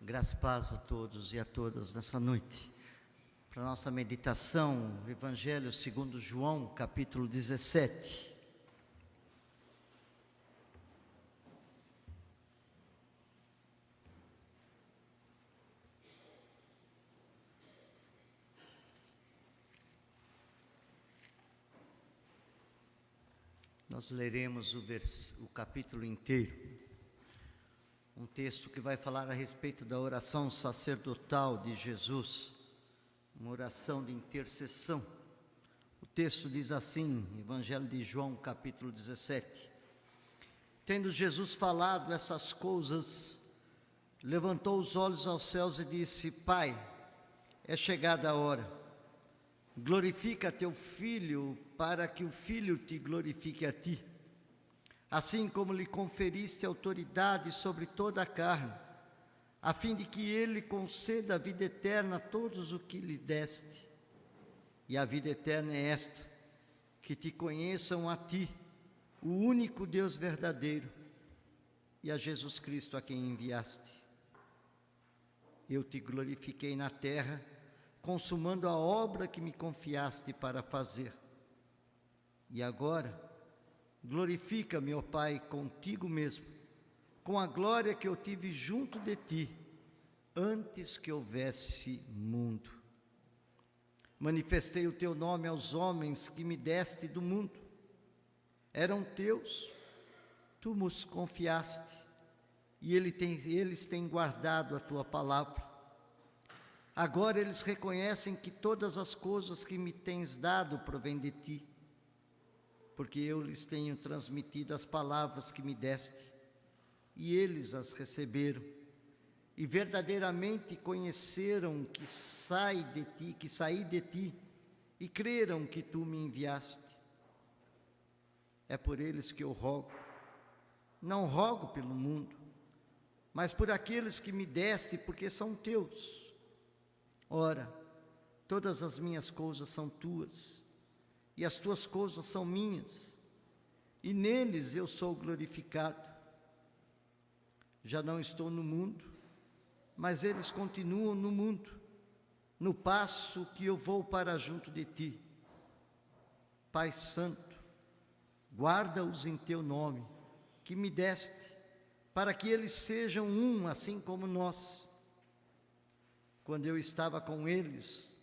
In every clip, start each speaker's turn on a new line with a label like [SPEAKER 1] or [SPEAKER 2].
[SPEAKER 1] Graça e paz a todos e a todas nessa noite. Para nossa meditação, Evangelho segundo João, capítulo 17. Nós leremos o capítulo inteiro. Um texto que vai falar a respeito da oração sacerdotal de Jesus, uma oração de intercessão. O texto diz assim, Evangelho de João, capítulo 17. Tendo Jesus falado essas coisas, levantou os olhos aos céus e disse: Pai, é chegada a hora. Glorifica teu Filho, para que o Filho te glorifique a ti. Assim como lhe conferiste autoridade sobre toda a carne, a fim de que ele conceda a vida eterna a todos o que lhe deste. E a vida eterna é esta, que te conheçam a ti, o único Deus verdadeiro, e a Jesus Cristo a quem enviaste. Eu te glorifiquei na terra, consumando a obra que me confiaste para fazer. E agora, glorifica-me, ó Pai, contigo mesmo, com a glória que eu tive junto de ti, antes que houvesse mundo. Manifestei o teu nome aos homens que me deste do mundo. Eram teus, tu nos confiaste, e eles têm guardado a tua palavra. Agora eles reconhecem que todas as coisas que me tens dado provêm de ti, porque eu lhes tenho transmitido as palavras que me deste, e eles as receberam, e verdadeiramente conheceram que saí de ti, e creram que tu me enviaste. É por eles que eu rogo. Não rogo pelo mundo, mas por aqueles que me deste, porque são teus. Ora, todas as minhas coisas são tuas, e as tuas coisas são minhas, e neles eu sou glorificado. Já não estou no mundo, mas eles continuam no mundo, no passo que eu vou para junto de ti. Pai Santo, guarda-os em teu nome, que me deste, para que eles sejam um, assim como nós. Quando eu estava com eles,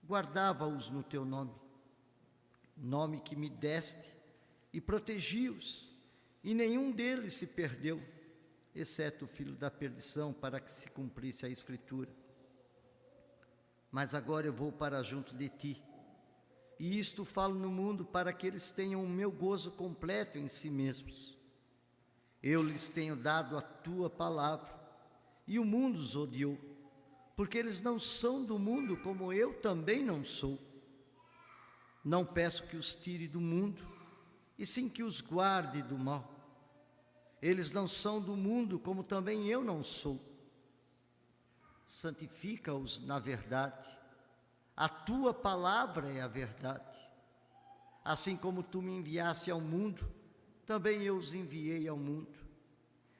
[SPEAKER 1] guardava-os no teu nome que me deste, e protegi-os, e nenhum deles se perdeu, exceto o filho da perdição, para que se cumprisse a Escritura. Mas agora eu vou para junto de ti, e isto falo no mundo, para que eles tenham o meu gozo completo em si mesmos. Eu lhes tenho dado a tua palavra, e o mundo os odiou, porque eles não são do mundo, como eu também não sou. Não peço que os tire do mundo, e sim que os guarde do mal. Eles não são do mundo, como também eu não sou. Santifica-os na verdade. A tua palavra é a verdade. Assim como tu me enviaste ao mundo, também eu os enviei ao mundo.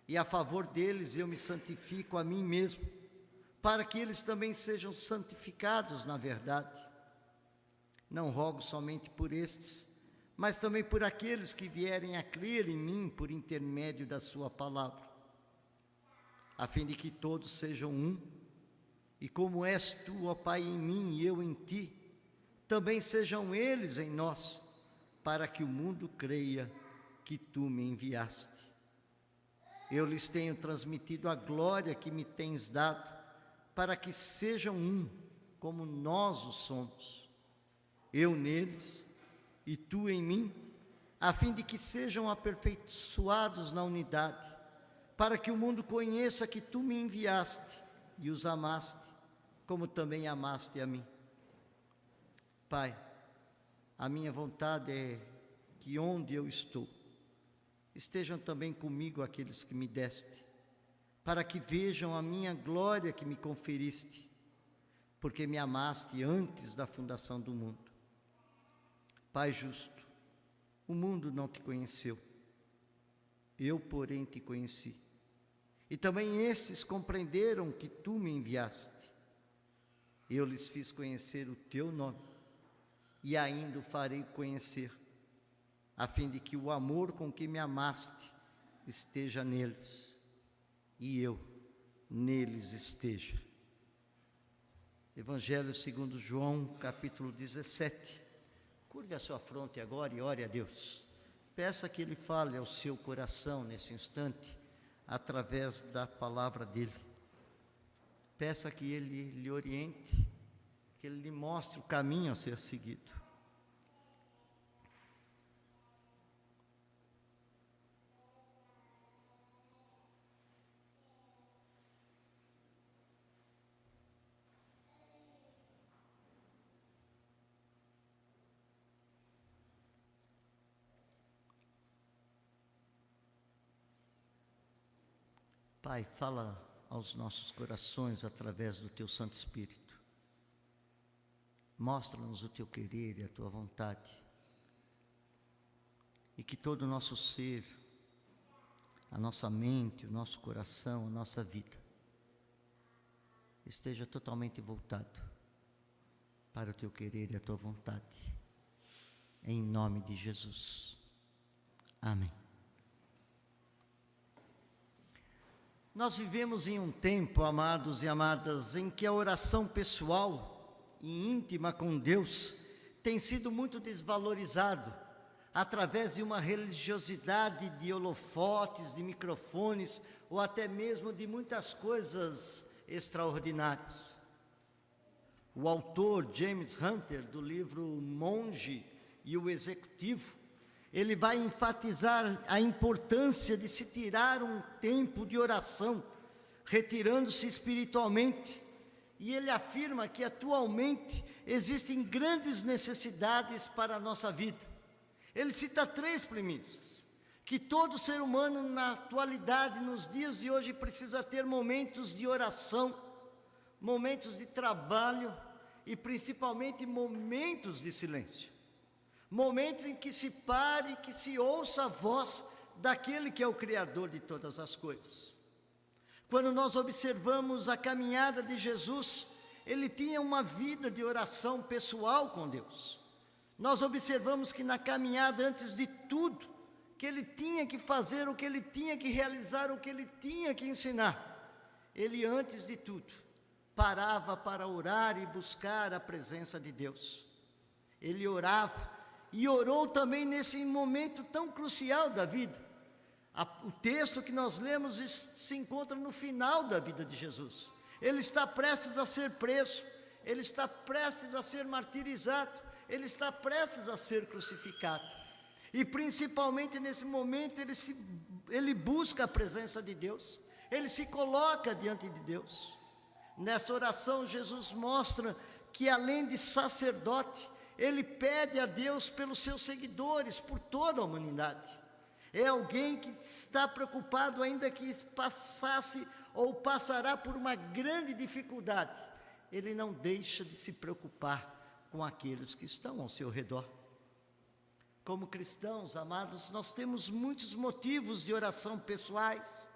[SPEAKER 1] E a favor deles eu me santifico a mim mesmo, para que eles também sejam santificados na verdade. Não rogo somente por estes, mas também por aqueles que vierem a crer em mim por intermédio da sua palavra, a fim de que todos sejam um, e como és tu, ó Pai, em mim e eu em ti, também sejam eles em nós, para que o mundo creia que tu me enviaste. Eu lhes tenho transmitido a glória que me tens dado, para que sejam um, como nós o somos. Eu neles e tu em mim, a fim de que sejam aperfeiçoados na unidade, para que o mundo conheça que tu me enviaste e os amaste, como também amaste a mim. Pai, a minha vontade é que onde eu estou, estejam também comigo aqueles que me deste, para que vejam a minha glória que me conferiste, porque me amaste antes da fundação do mundo. Pai justo, o mundo não te conheceu, eu, porém, te conheci. e também estes compreenderam que tu me enviaste. Eu lhes fiz conhecer o teu nome, e ainda o farei conhecer, a fim de que o amor com que me amaste esteja neles, e eu neles esteja. Evangelho segundo João, capítulo 17. Curve a sua fronte agora e ore a Deus. Peça que Ele fale ao seu coração nesse instante, através da palavra dEle. Peça que Ele lhe oriente, que Ele lhe mostre o caminho a ser seguido. Pai, fala aos nossos corações através do Teu Santo Espírito. Mostra-nos o Teu querer e a Tua vontade. E que todo o nosso ser, a nossa mente, o nosso coração, a nossa vida, esteja totalmente voltado para o Teu querer e a Tua vontade. Em nome de Jesus. Amém. Nós vivemos em um tempo, amados e amadas, em que a oração pessoal e íntima com Deus tem sido muito desvalorizado através de uma religiosidade de holofotes, de microfones ou até mesmo de muitas coisas extraordinárias. O autor James Hunter, do livro Monge e o Executivo, ele vai enfatizar a importância de se tirar um tempo de oração, retirando-se espiritualmente. E ele afirma que atualmente existem grandes necessidades para a nossa vida. Ele cita 3 premissas: que todo ser humano na atualidade, nos dias de hoje, precisa ter momentos de oração, momentos de trabalho e principalmente momentos de silêncio. Momentos em que se pare e que se ouça a voz daquele que é o Criador de todas as coisas. Quando nós observamos a caminhada de Jesus, ele tinha uma vida de oração pessoal com Deus. Nós observamos que na caminhada, antes de tudo, que ele tinha que fazer, o que ele tinha que realizar, o que ele tinha que ensinar, ele, antes de tudo, parava para orar e buscar a presença de Deus. Ele orava e orou também nesse momento tão crucial da vida. O texto que nós lemos se encontra no final da vida de Jesus. Ele está prestes a ser preso, ele está prestes a ser martirizado, ele está prestes a ser crucificado. E principalmente nesse momento ele busca a presença de Deus, ele se coloca diante de Deus. Nessa oração Jesus mostra que, além de sacerdote, ele pede a Deus pelos seus seguidores, por toda a humanidade. É alguém que está preocupado, ainda que passasse ou passará por uma grande dificuldade, ele não deixa de se preocupar com aqueles que estão ao seu redor. Como cristãos, amados, nós temos muitos motivos de oração pessoais,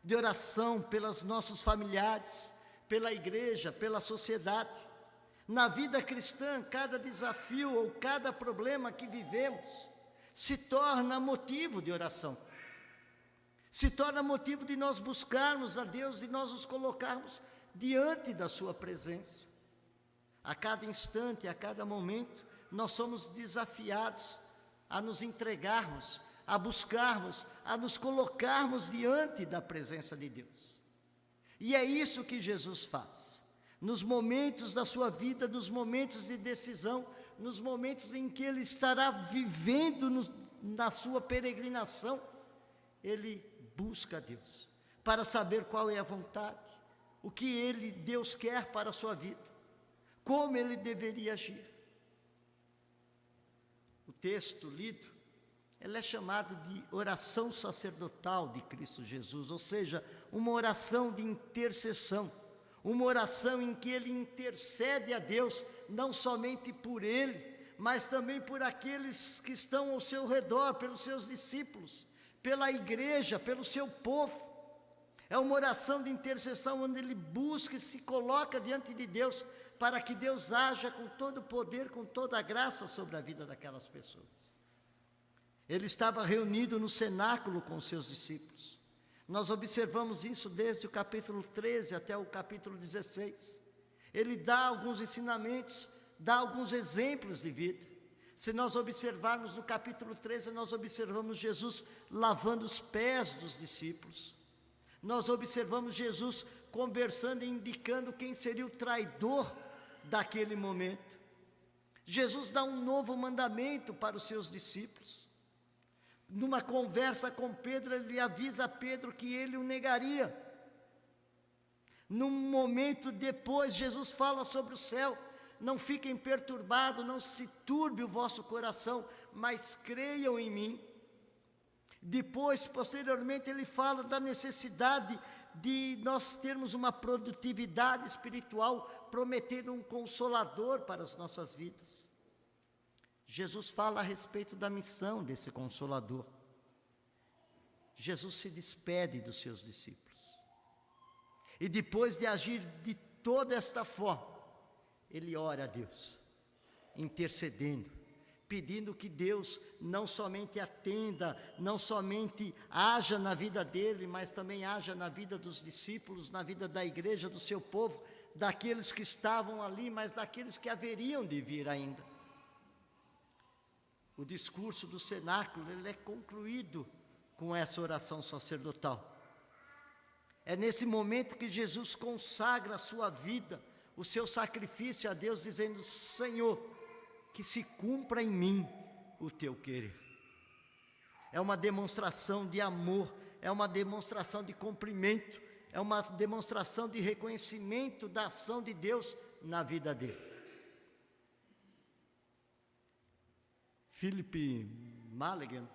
[SPEAKER 1] de oração pelos nossos familiares, pela igreja, pela sociedade. Na vida cristã, cada desafio ou cada problema que vivemos se torna motivo de oração. Se torna motivo de nós buscarmos a Deus e nós nos colocarmos diante da sua presença. A cada instante, a cada momento, nós somos desafiados a nos entregarmos, a buscarmos, a nos colocarmos diante da presença de Deus. E é isso que Jesus faz. Nos momentos da sua vida, nos momentos de decisão, nos momentos em que ele estará vivendo na sua peregrinação, ele busca a Deus, para saber qual é a vontade, o que Deus quer para a sua vida, como ele deveria agir. O texto lido, ele é chamado de oração sacerdotal de Cristo Jesus, ou seja, uma oração de intercessão, uma oração em que ele intercede a Deus, não somente por ele, mas também por aqueles que estão ao seu redor, pelos seus discípulos, pela igreja, pelo seu povo. É uma oração de intercessão onde ele busca e se coloca diante de Deus para que Deus haja com todo o poder, com toda a graça sobre a vida daquelas pessoas. Ele estava reunido no cenáculo com os seus discípulos. Nós observamos isso desde o capítulo 13 até o capítulo 16. Ele dá alguns ensinamentos, dá alguns exemplos de vida. Se nós observarmos no capítulo 13, nós observamos Jesus lavando os pés dos discípulos. Nós observamos Jesus conversando e indicando quem seria o traidor daquele momento. Jesus dá um novo mandamento para os seus discípulos. Numa conversa com Pedro, ele avisa a Pedro que ele o negaria. Num momento depois, Jesus fala sobre o céu: não fiquem perturbados, não se turbe o vosso coração, mas creiam em mim. Depois, posteriormente, ele fala da necessidade de nós termos uma produtividade espiritual, prometendo um consolador para as nossas vidas. Jesus fala a respeito da missão desse consolador. Jesus se despede dos seus discípulos. E depois de agir de toda esta forma, ele ora a Deus, intercedendo, pedindo que Deus não somente atenda, não somente haja na vida dele, mas também haja na vida dos discípulos, na vida da igreja, do seu povo, daqueles que estavam ali, mas daqueles que haveriam de vir ainda. O discurso do cenáculo, ele é concluído com essa oração sacerdotal. É nesse momento que Jesus consagra a sua vida, o seu sacrifício a Deus, dizendo: Senhor, que se cumpra em mim o teu querer. É uma demonstração de amor, é uma demonstração de cumprimento, é uma demonstração de reconhecimento da ação de Deus na vida dele. Philip Mulligan,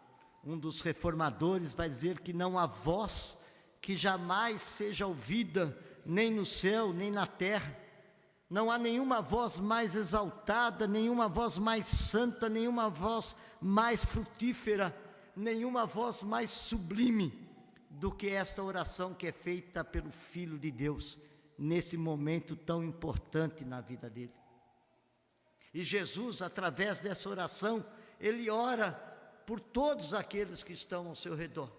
[SPEAKER 1] um dos reformadores, vai dizer que não há voz que jamais seja ouvida, nem no céu, nem na terra. Não há nenhuma voz mais exaltada, nenhuma voz mais santa, nenhuma voz mais frutífera, nenhuma voz mais sublime do que esta oração que é feita pelo Filho de Deus, nesse momento tão importante na vida dele. E Jesus, através dessa oração, ele ora por todos aqueles que estão ao seu redor.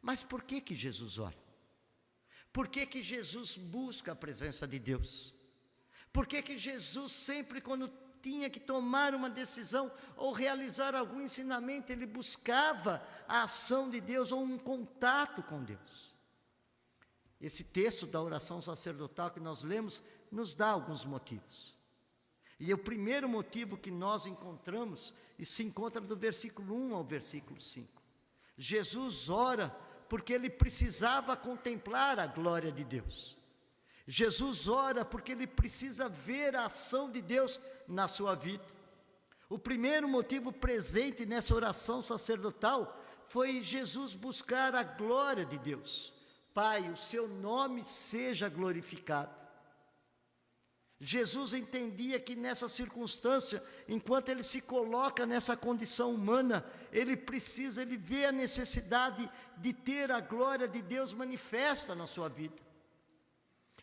[SPEAKER 1] Mas por que Jesus ora? Por que Jesus busca a presença de Deus? Por que Jesus sempre, quando tinha que tomar uma decisão ou realizar algum ensinamento, ele buscava a ação de Deus ou um contato com Deus? Esse texto da oração sacerdotal que nós lemos nos dá alguns motivos. E o primeiro motivo que nós encontramos, e se encontra do versículo 1 ao versículo 5. Jesus ora porque ele precisava contemplar a glória de Deus. Jesus ora porque ele precisa ver a ação de Deus na sua vida. O primeiro motivo presente nessa oração sacerdotal foi Jesus buscar a glória de Deus. Pai, o seu nome seja glorificado. Jesus entendia que nessa circunstância, enquanto ele se coloca nessa condição humana, ele vê a necessidade de ter a glória de Deus manifesta na sua vida.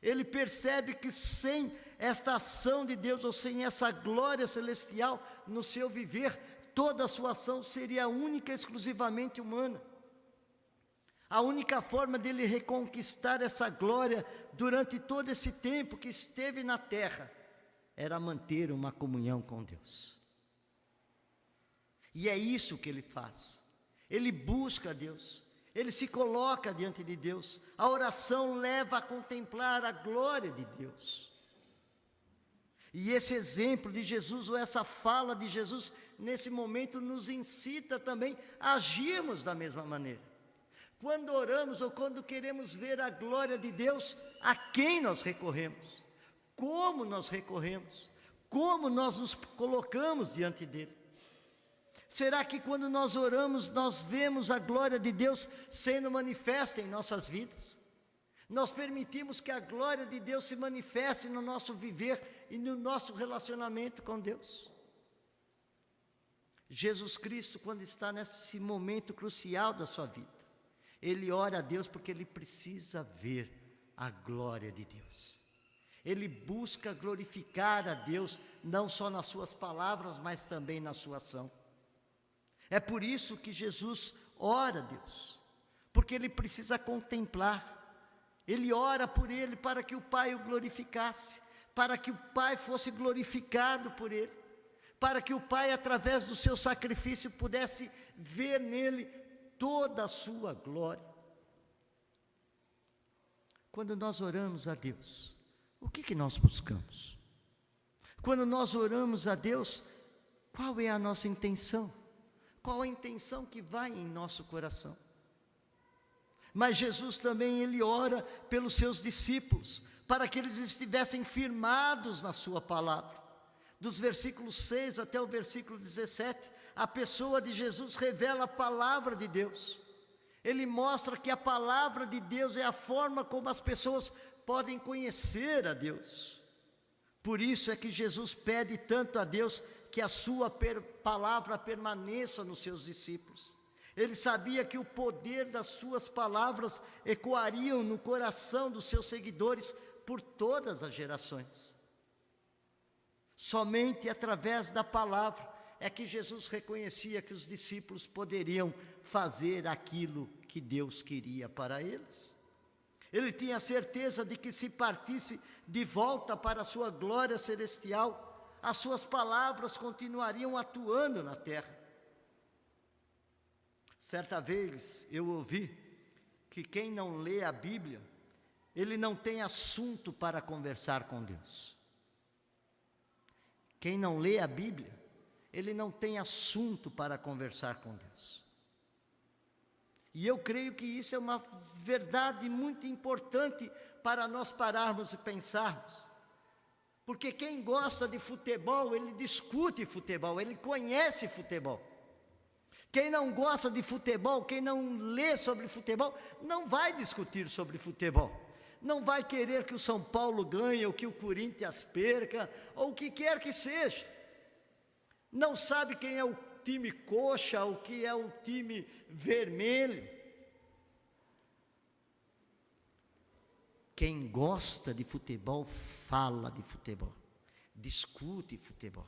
[SPEAKER 1] Ele percebe que sem esta ação de Deus, ou sem essa glória celestial no seu viver, toda a sua ação seria única e exclusivamente humana. A única forma dele reconquistar essa glória durante todo esse tempo que esteve na terra era manter uma comunhão com Deus. E é isso que ele faz. Ele busca Deus, ele se coloca diante de Deus. A oração leva a contemplar a glória de Deus. E esse exemplo de Jesus, ou essa fala de Jesus, nesse momento nos incita também a agirmos da mesma maneira. Quando oramos ou quando queremos ver a glória de Deus, a quem nós recorremos? Como nós recorremos? Como nós nos colocamos diante dele? Será que quando nós oramos, nós vemos a glória de Deus sendo manifesta em nossas vidas? Nós permitimos que a glória de Deus se manifeste no nosso viver e no nosso relacionamento com Deus? Jesus Cristo, quando está nesse momento crucial da sua vida, Ele ora a Deus porque ele precisa ver a glória de Deus. Ele busca glorificar a Deus, não só nas suas palavras, mas também na sua ação. É por isso que Jesus ora a Deus, porque ele precisa contemplar. Ele ora por ele para que o Pai o glorificasse, para que o Pai fosse glorificado por ele, para que o Pai, através do seu sacrifício, pudesse ver nele toda a sua glória. Quando nós oramos a Deus, o que nós buscamos? Quando nós oramos a Deus, qual é a nossa intenção? Qual a intenção que vai em nosso coração? Mas Jesus também, ele ora pelos seus discípulos, para que eles estivessem firmados na sua palavra. Dos versículos 6 até o versículo 17, a pessoa de Jesus revela a palavra de Deus. Ele mostra que a palavra de Deus é a forma como as pessoas podem conhecer a Deus. Por isso é que Jesus pede tanto a Deus que a sua palavra permaneça nos seus discípulos. Ele sabia que o poder das suas palavras ecoariam no coração dos seus seguidores por todas as gerações. Somente através da palavra é que Jesus reconhecia que os discípulos poderiam fazer aquilo que Deus queria para eles. Ele tinha certeza de que se partisse de volta para a sua glória celestial, as suas palavras continuariam atuando na terra. Certa vez eu ouvi que quem não lê a Bíblia, ele não tem assunto para conversar com Deus. Quem não lê a Bíblia, ele não tem assunto para conversar com Deus. E eu creio que isso é uma verdade muito importante para nós pararmos e pensarmos. Porque quem gosta de futebol, ele discute futebol, ele conhece futebol. Quem não gosta de futebol, quem não lê sobre futebol, não vai discutir sobre futebol. Não vai querer que o São Paulo ganhe, ou que o Corinthians perca, ou o que quer que seja. Não sabe quem é o time coxa, o que é o time vermelho. Quem gosta de futebol, fala de futebol, discute futebol.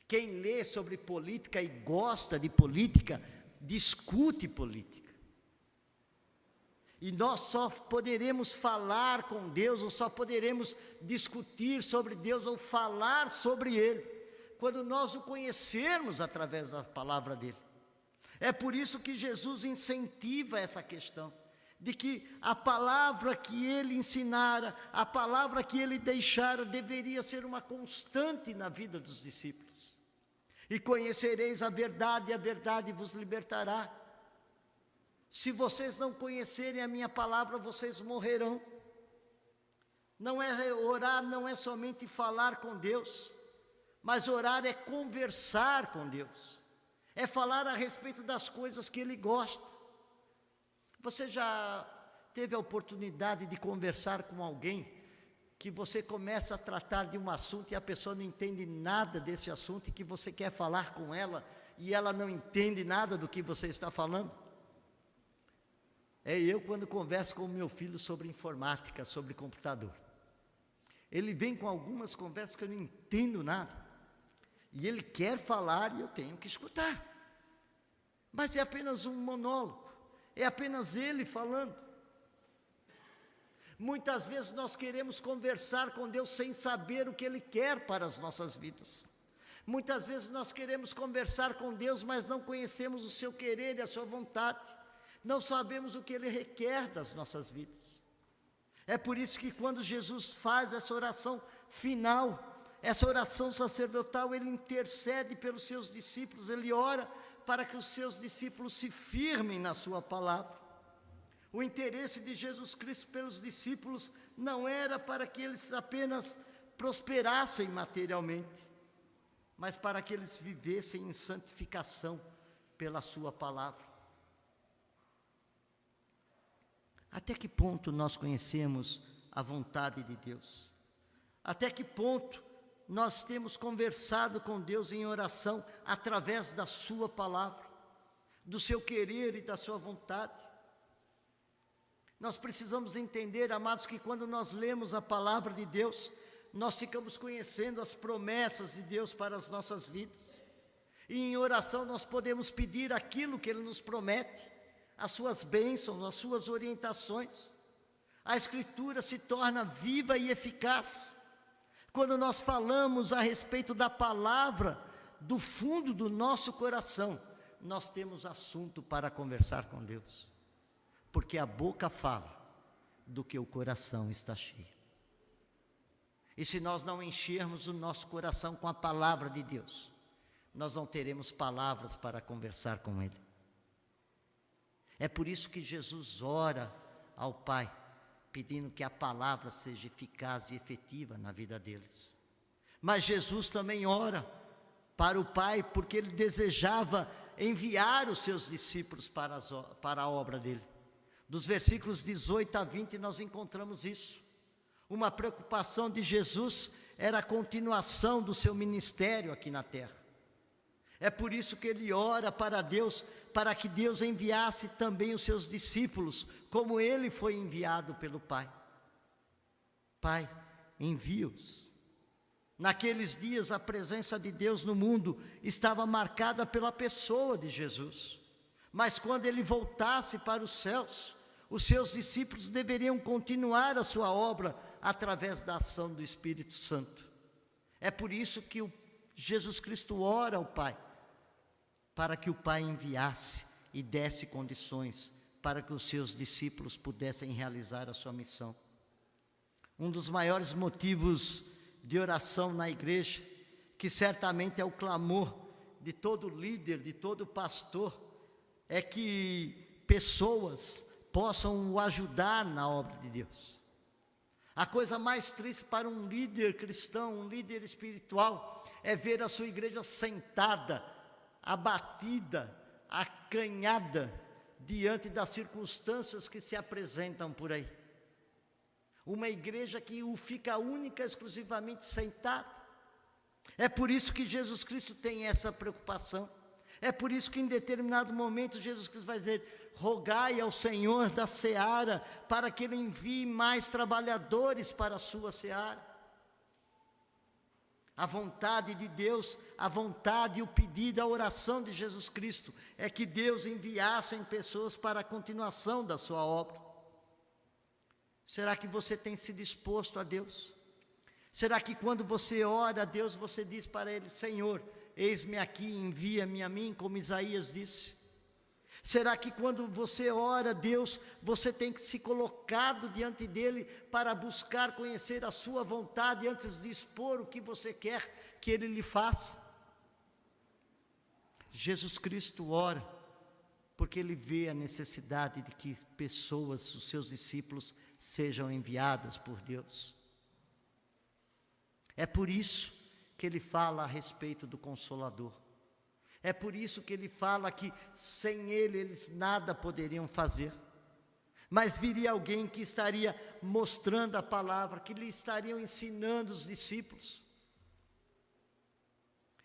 [SPEAKER 1] Quem lê sobre política e gosta de política, discute política. E nós só poderemos falar com Deus, ou só poderemos discutir sobre Deus, ou falar sobre Ele, quando nós o conhecermos através da palavra dEle. É por isso que Jesus incentiva essa questão, de que a palavra que Ele ensinara, a palavra que Ele deixara, deveria ser uma constante na vida dos discípulos. E conhecereis a verdade, e a verdade vos libertará. Se vocês não conhecerem a minha palavra, vocês morrerão. Não é orar, não é somente falar com Deus, mas orar é conversar com Deus, é falar a respeito das coisas que Ele gosta. Você já teve a oportunidade de conversar com alguém que você começa a tratar de um assunto e a pessoa não entende nada desse assunto, e que você quer falar com ela e ela não entende nada do que você está falando? É eu quando converso com o meu filho sobre informática, sobre computador. Ele vem com algumas conversas que eu não entendo nada, e ele quer falar e eu tenho que escutar. Mas é apenas um monólogo, é apenas ele falando. Muitas vezes nós queremos conversar com Deus sem saber o que Ele quer para as nossas vidas. Muitas vezes nós queremos conversar com Deus, mas não conhecemos o seu querer e a sua vontade. Não sabemos o que Ele requer das nossas vidas. É por isso que quando Jesus faz essa oração final, essa oração sacerdotal, Ele intercede pelos seus discípulos, Ele ora para que os seus discípulos se firmem na sua palavra. O interesse de Jesus Cristo pelos discípulos não era para que eles apenas prosperassem materialmente, mas para que eles vivessem em santificação pela sua palavra. Até que ponto nós conhecemos a vontade de Deus? Até que ponto nós temos conversado com Deus em oração através da sua palavra, do seu querer e da sua vontade? Nós precisamos entender, amados, que quando nós lemos a palavra de Deus, nós ficamos conhecendo as promessas de Deus para as nossas vidas. E em oração nós podemos pedir aquilo que Ele nos promete, as suas bênçãos, as suas orientações. A Escritura se torna viva e eficaz quando nós falamos a respeito da palavra do fundo do nosso coração. Nós temos assunto para conversar com Deus, porque a boca fala do que o coração está cheio. E se nós não enchermos o nosso coração com a palavra de Deus, nós não teremos palavras para conversar com Ele. É por isso que Jesus ora ao Pai, pedindo que a palavra seja eficaz e efetiva na vida deles. Mas Jesus também ora para o Pai, porque Ele desejava enviar os seus discípulos para a obra dele. Dos versículos 18 a 20 nós encontramos isso. Uma preocupação de Jesus era a continuação do seu ministério aqui na terra. É por isso que ele ora para Deus, para que Deus enviasse também os seus discípulos, como ele foi enviado pelo Pai. Pai, envia-os. Naqueles dias a presença de Deus no mundo estava marcada pela pessoa de Jesus. Mas quando ele voltasse para os céus, os seus discípulos deveriam continuar a sua obra através da ação do Espírito Santo. É por isso que Jesus Cristo ora ao Pai, para que o Pai enviasse e desse condições para que os seus discípulos pudessem realizar a sua missão. Um dos maiores motivos de oração na igreja, que certamente é o clamor de todo líder, de todo pastor, é que pessoas possam o ajudar na obra de Deus. A coisa mais triste para um líder cristão, um líder espiritual, é ver a sua igreja sentada, abatida, acanhada, diante das circunstâncias que se apresentam por aí. Uma igreja que fica única, exclusivamente sentada. É por isso que Jesus Cristo tem essa preocupação. É por isso que em determinado momento Jesus Cristo vai dizer: rogai ao Senhor da seara para que Ele envie mais trabalhadores para a sua seara. A vontade de Deus, a vontade e o pedido, a oração de Jesus Cristo é que Deus enviasse pessoas para a continuação da sua obra. Será que você tem se disposto a Deus? Será que quando você ora a Deus, você diz para Ele: Senhor, eis-me aqui, envia-me a mim, como Isaías disse? Será que quando você ora a Deus, você tem que se colocado diante dEle para buscar conhecer a sua vontade antes de expor o que você quer que Ele lhe faça? Jesus Cristo ora porque Ele vê a necessidade de que pessoas, os seus discípulos, sejam enviadas por Deus. É por isso que Ele fala a respeito do Consolador. É por isso que Ele fala que sem Ele eles nada poderiam fazer. Mas viria alguém que estaria mostrando a palavra, que lhe estariam ensinando os discípulos.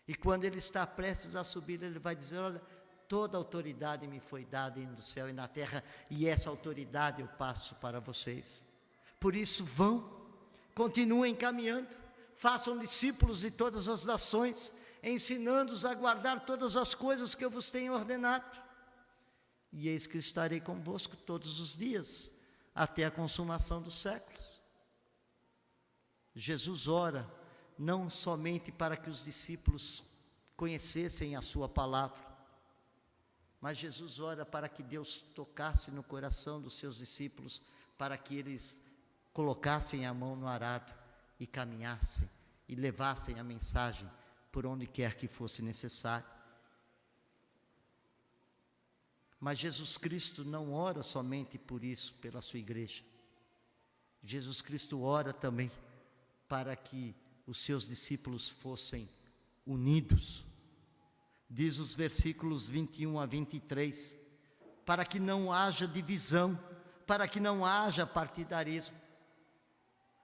[SPEAKER 1] E quando Ele está prestes a subir, Ele vai dizer: olha, toda autoridade me foi dada no céu e na terra, e essa autoridade eu passo para vocês. Por isso vão, continuem caminhando, façam discípulos de todas as nações, ensinando-os a guardar todas as coisas que eu vos tenho ordenado. E eis que estarei convosco todos os dias, até a consumação dos séculos. Jesus ora não somente para que os discípulos conhecessem a sua palavra, mas Jesus ora para que Deus tocasse no coração dos seus discípulos, para que eles colocassem a mão no arado e caminhassem e levassem a mensagem por onde quer que fosse necessário. Mas Jesus Cristo não ora somente por isso, pela sua igreja. Jesus Cristo ora também para que os seus discípulos fossem unidos. Diz os versículos 21 a 23, para que não haja divisão, para que não haja partidarismo.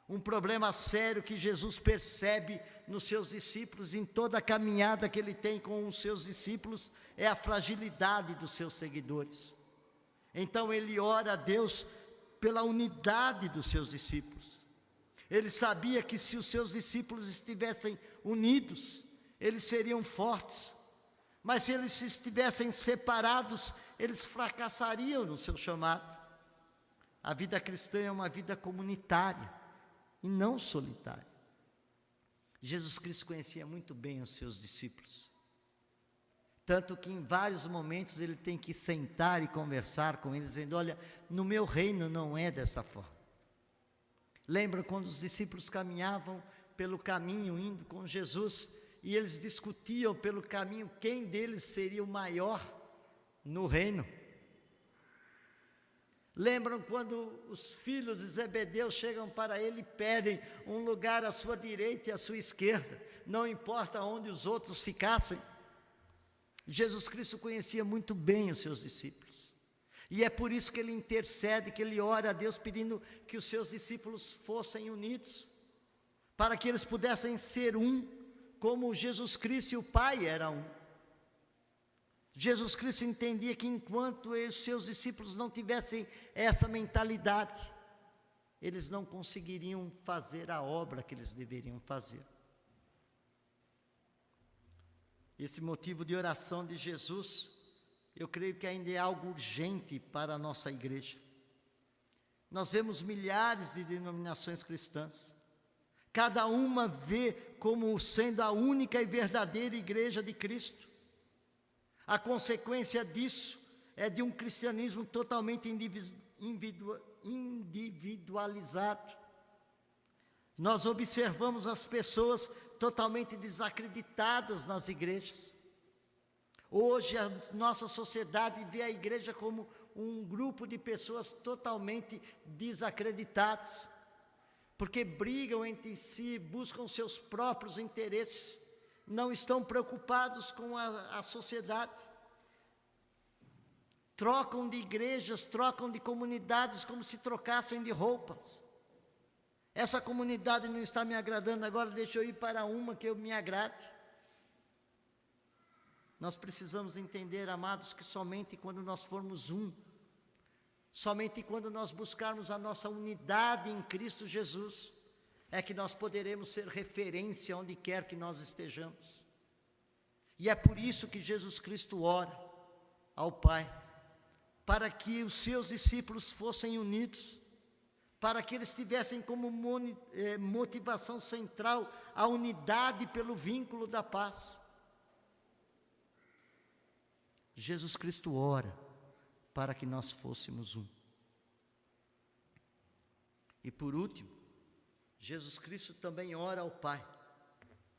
[SPEAKER 1] Um problema sério que Jesus percebe nos seus discípulos, em toda a caminhada que Ele tem com os seus discípulos, é a fragilidade dos seus seguidores. Então Ele ora a Deus pela unidade dos seus discípulos. Ele sabia que se os seus discípulos estivessem unidos, eles seriam fortes. Mas se eles estivessem separados, eles fracassariam no seu chamado. A vida cristã é uma vida comunitária e não solitária. Jesus Cristo conhecia muito bem os seus discípulos. Tanto que em vários momentos ele tem que sentar e conversar com eles, dizendo: olha, no meu reino não é dessa forma. Lembra quando os discípulos caminhavam pelo caminho indo com Jesus, e eles discutiam pelo caminho quem deles seria o maior no reino? Lembram quando os filhos de Zebedeu chegam para ele e pedem um lugar à sua direita e à sua esquerda, não importa onde os outros ficassem? Jesus Cristo conhecia muito bem os seus discípulos, e é por isso que ele intercede, que ele ora a Deus pedindo que os seus discípulos fossem unidos, para que eles pudessem ser um, como Jesus Cristo e o Pai eram um. Jesus Cristo entendia que enquanto os seus discípulos não tivessem essa mentalidade, eles não conseguiriam fazer a obra que eles deveriam fazer. Esse motivo de oração de Jesus, eu creio que ainda é algo urgente para a nossa igreja. Nós vemos milhares de denominações cristãs, cada uma vê como sendo a única e verdadeira igreja de Cristo. A consequência disso é de um cristianismo totalmente individualizado. Nós observamos as pessoas totalmente desacreditadas nas igrejas. Hoje a nossa sociedade vê a igreja como um grupo de pessoas totalmente desacreditadas, porque brigam entre si, buscam seus próprios interesses, não estão preocupados com a sociedade. Trocam de igrejas, trocam de comunidades como se trocassem de roupas. Essa comunidade não está me agradando agora, deixa eu ir para uma que eu me agrade. Nós precisamos entender, amados, que somente quando nós formos um, somente quando nós buscarmos a nossa unidade em Cristo Jesus, é que nós poderemos ser referência onde quer que nós estejamos. E é por isso que Jesus Cristo ora ao Pai, para que os seus discípulos fossem unidos, para que eles tivessem como motivação central a unidade pelo vínculo da paz. Jesus Cristo ora para que nós fôssemos um. E por último, Jesus Cristo também ora ao Pai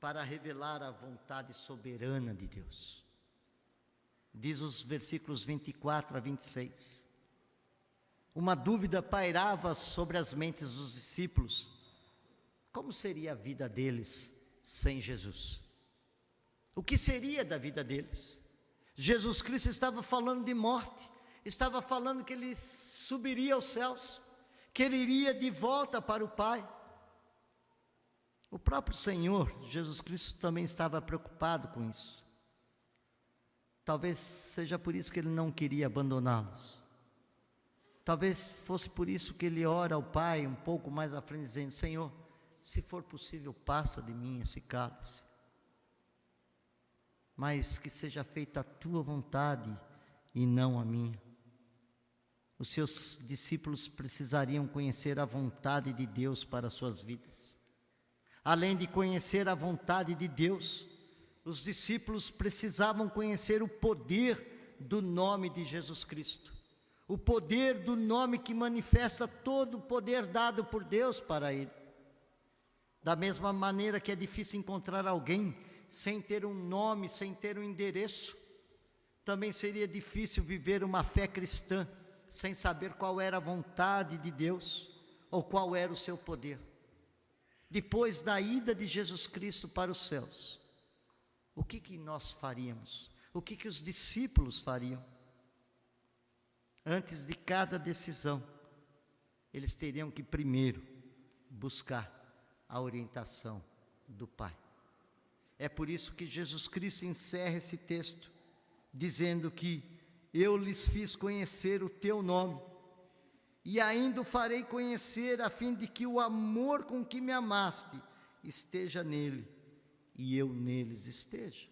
[SPEAKER 1] para revelar a vontade soberana de Deus. Diz os versículos 24 a 26. Uma dúvida pairava sobre as mentes dos discípulos: como seria a vida deles sem Jesus? O que seria da vida deles? Jesus Cristo estava falando de morte, estava falando que ele subiria aos céus, que ele iria de volta para o Pai. O próprio Senhor, Jesus Cristo, também estava preocupado com isso. Talvez seja por isso que ele não queria abandoná-los. Talvez fosse por isso que ele ora ao Pai um pouco mais à frente, dizendo: Senhor, se for possível, passa de mim esse cálice, mas que seja feita a tua vontade e não a minha. Os seus discípulos precisariam conhecer a vontade de Deus para as suas vidas. Além de conhecer a vontade de Deus, os discípulos precisavam conhecer o poder do nome de Jesus Cristo, o poder do nome que manifesta todo o poder dado por Deus para ele. Da mesma maneira que é difícil encontrar alguém sem ter um nome, sem ter um endereço, também seria difícil viver uma fé cristã sem saber qual era a vontade de Deus ou qual era o seu poder. Depois da ida de Jesus Cristo para os céus, o que nós faríamos? O que os discípulos fariam? Antes de cada decisão, eles teriam que primeiro buscar a orientação do Pai. É por isso que Jesus Cristo encerra esse texto dizendo que eu lhes fiz conhecer o teu nome e ainda o farei conhecer, a fim de que o amor com que me amaste esteja nele e eu neles esteja.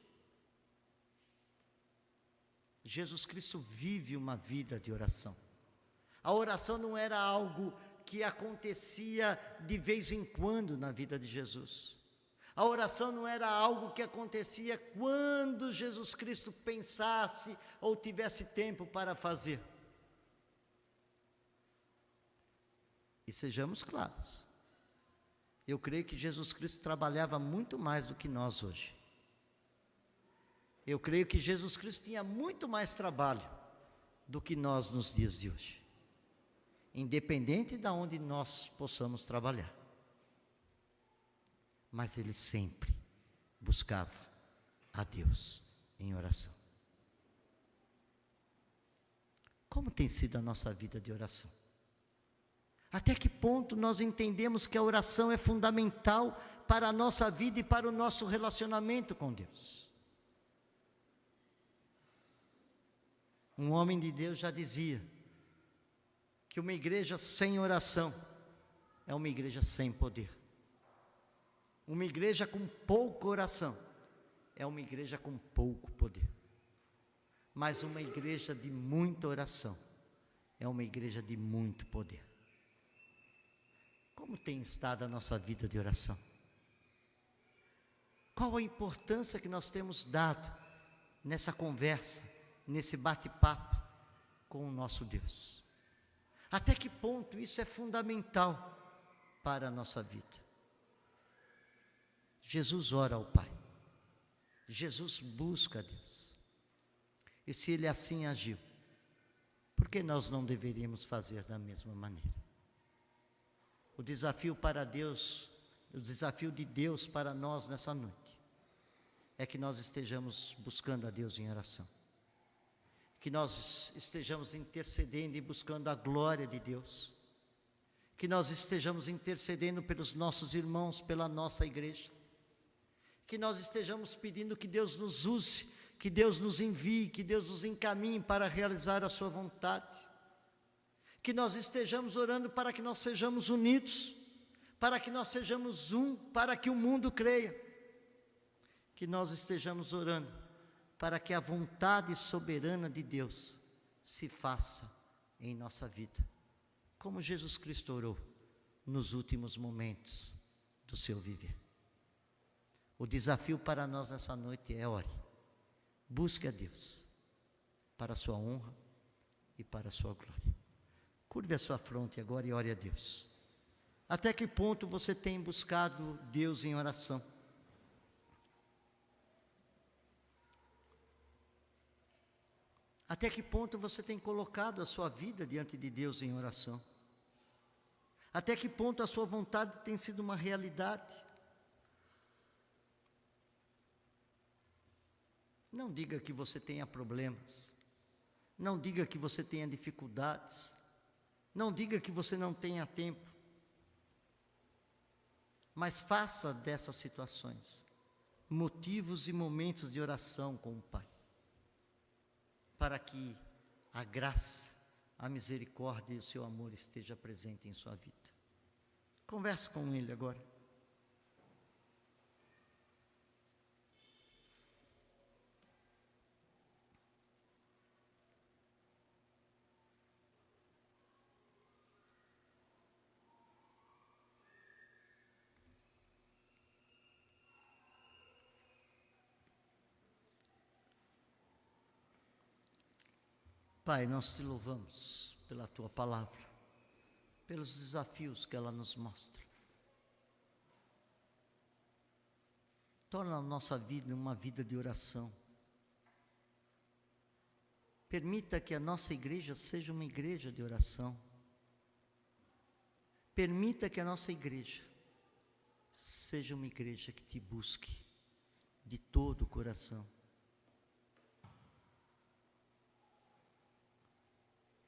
[SPEAKER 1] Jesus Cristo vive uma vida de oração. A oração não era algo que acontecia de vez em quando na vida de Jesus. A oração não era algo que acontecia quando Jesus Cristo pensasse ou tivesse tempo para fazer. E sejamos claros, eu creio que Jesus Cristo trabalhava muito mais do que nós hoje. Eu creio que Jesus Cristo tinha muito mais trabalho do que nós nos dias de hoje, independente de onde nós possamos trabalhar. Mas ele sempre buscava a Deus em oração. Como tem sido a nossa vida de oração? Até que ponto nós entendemos que a oração é fundamental para a nossa vida e para o nosso relacionamento com Deus? Um homem de Deus já dizia que uma igreja sem oração é uma igreja sem poder. Uma igreja com pouca oração é uma igreja com pouco poder. Mas uma igreja de muita oração é uma igreja de muito poder. Como tem estado a nossa vida de oração? Qual a importância que nós temos dado nessa conversa, nesse bate-papo com o nosso Deus? Até que ponto isso é fundamental para a nossa vida? Jesus ora ao Pai, Jesus busca a Deus, e se Ele assim agiu, por que nós não deveríamos fazer da mesma maneira? O desafio para Deus, o desafio de Deus para nós nessa noite, é que nós estejamos buscando a Deus em oração, que nós estejamos intercedendo e buscando a glória de Deus, que nós estejamos intercedendo pelos nossos irmãos, pela nossa igreja, que nós estejamos pedindo que Deus nos use, que Deus nos envie, que Deus nos encaminhe para realizar a sua vontade, que nós estejamos orando para que nós sejamos unidos, para que nós sejamos um, para que o mundo creia, que nós estejamos orando para que a vontade soberana de Deus se faça em nossa vida, como Jesus Cristo orou nos últimos momentos do seu viver. O desafio para nós nessa noite é ore, busque a Deus, para a sua honra e para a sua glória. Curve a sua fronte agora e ore a Deus. Até que ponto você tem buscado Deus em oração? Até que ponto você tem colocado a sua vida diante de Deus em oração? Até que ponto a sua vontade tem sido uma realidade? Não diga que você tenha problemas, não diga que você tenha dificuldades, não diga que você não tenha tempo, mas faça dessas situações motivos e momentos de oração com o Pai, para que a graça, a misericórdia e o seu amor esteja presente em sua vida. Converse com Ele agora. Pai, nós te louvamos pela Tua palavra, pelos desafios que ela nos mostra. Torna a nossa vida uma vida de oração. Permita que a nossa igreja seja uma igreja de oração. Permita que a nossa igreja seja uma igreja que te busque de todo o coração.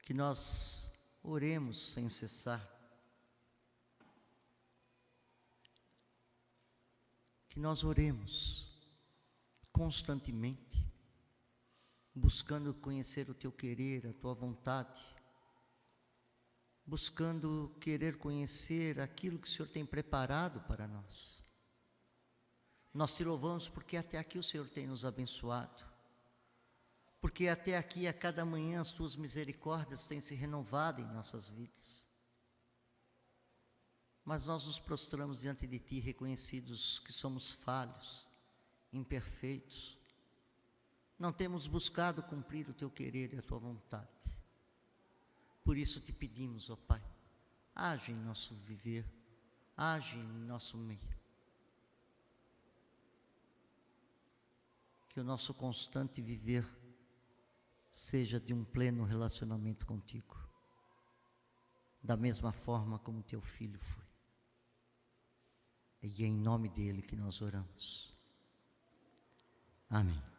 [SPEAKER 1] Que nós oremos sem cessar, que nós oremos constantemente, buscando conhecer o Teu querer, a Tua vontade, buscando querer conhecer aquilo que o Senhor tem preparado para nós. Nós te louvamos porque até aqui o Senhor tem nos abençoado, porque até aqui, a cada manhã, as tuas misericórdias têm se renovado em nossas vidas. Mas nós nos prostramos diante de Ti, reconhecidos que somos falhos, imperfeitos. Não temos buscado cumprir o Teu querer e a Tua vontade. Por isso te pedimos, ó Pai, age em nosso viver, age em nosso meio. Que o nosso constante viver seja de um pleno relacionamento contigo, da mesma forma como Teu Filho foi. E é em nome dele que nós oramos. Amém.